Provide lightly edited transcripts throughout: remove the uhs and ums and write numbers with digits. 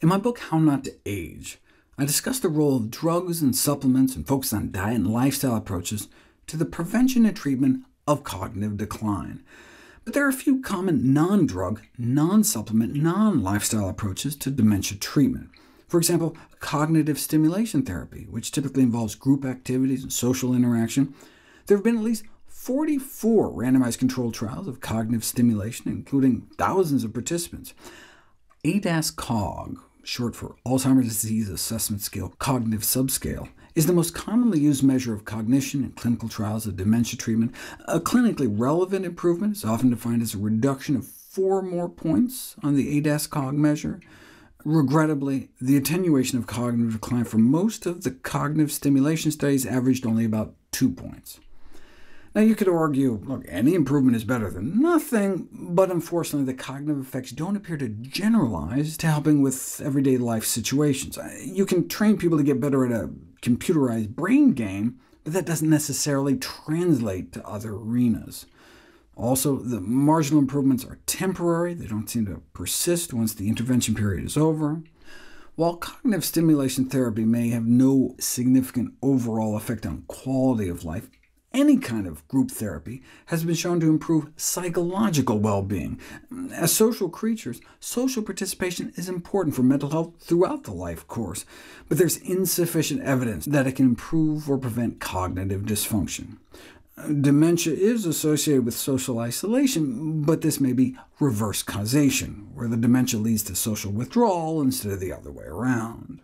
In my book, How Not to Age, I discuss the role of drugs and supplements and focus on diet and lifestyle approaches to the prevention and treatment of cognitive decline. But there are a few common non-drug, non-supplement, non-lifestyle approaches to dementia treatment. For example, cognitive stimulation therapy, which typically involves group activities and social interaction. There have been at least 44 randomized controlled trials of cognitive stimulation, including thousands of participants. ADAS-COG, short for Alzheimer's Disease Assessment Scale Cognitive Subscale, is the most commonly used measure of cognition in clinical trials of dementia treatment. A clinically relevant improvement is often defined as a reduction of 4 more points on the ADAS-COG measure. Regrettably, the attenuation of cognitive decline for most of the cognitive stimulation studies averaged only about 2 points. Now, you could argue, look, any improvement is better than nothing, but unfortunately the cognitive effects don't appear to generalize to helping with everyday life situations. You can train people to get better at a computerized brain game, but that doesn't necessarily translate to other arenas. Also, the marginal improvements are temporary. They don't seem to persist once the intervention period is over. While cognitive stimulation therapy may have no significant overall effect on quality of life, any kind of group therapy has been shown to improve psychological well-being. As social creatures, social participation is important for mental health throughout the life course, but there's insufficient evidence that it can improve or prevent cognitive dysfunction. Dementia is associated with social isolation, but this may be reverse causation, where the dementia leads to social withdrawal instead of the other way around.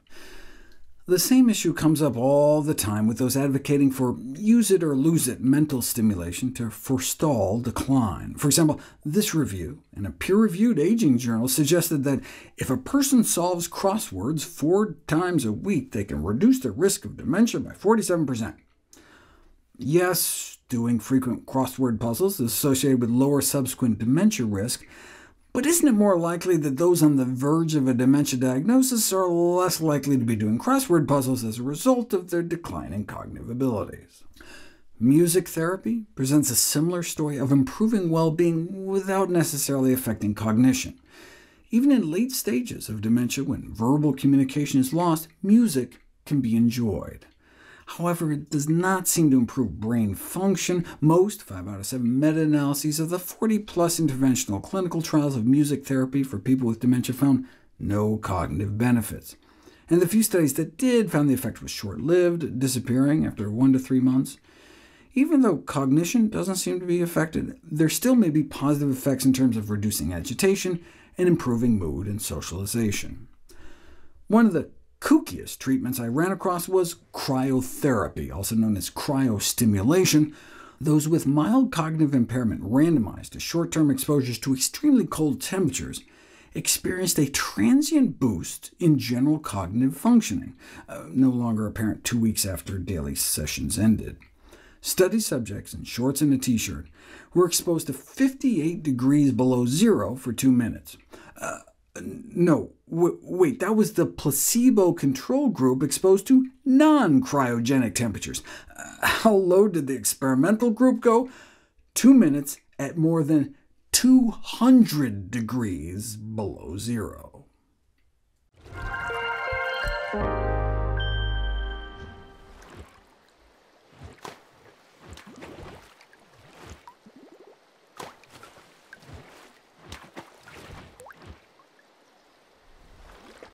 The same issue comes up all the time with those advocating for use-it-or-lose-it mental stimulation to forestall decline. For example, this review in a peer-reviewed aging journal suggested that if a person solves crosswords 4 times a week, they can reduce their risk of dementia by 47%. Yes, doing frequent crossword puzzles is associated with lower subsequent dementia risk, but isn't it more likely that those on the verge of a dementia diagnosis are less likely to be doing crossword puzzles as a result of their declining cognitive abilities? Music therapy presents a similar story of improving well-being without necessarily affecting cognition. Even in late stages of dementia, when verbal communication is lost, music can be enjoyed. However, it does not seem to improve brain function. Most 5 out of 7 meta-analyses of the 40-plus interventional clinical trials of music therapy for people with dementia found no cognitive benefits. And the few studies that did found the effect was short-lived, disappearing after 1 to 3 months. Even though cognition doesn't seem to be affected, there still may be positive effects in terms of reducing agitation and improving mood and socialization. One of the kookiest treatments I ran across was cryotherapy, also known as cryostimulation. Those with mild cognitive impairment randomized to short-term exposures to extremely cold temperatures experienced a transient boost in general cognitive functioning, no longer apparent 2 weeks after daily sessions ended. Study subjects in shorts and a t-shirt were exposed to 58 degrees below zero for 2 minutes. Wait, that was the placebo control group exposed to non-cryogenic temperatures. How low did the experimental group go? 2 minutes at more than 200 degrees below zero.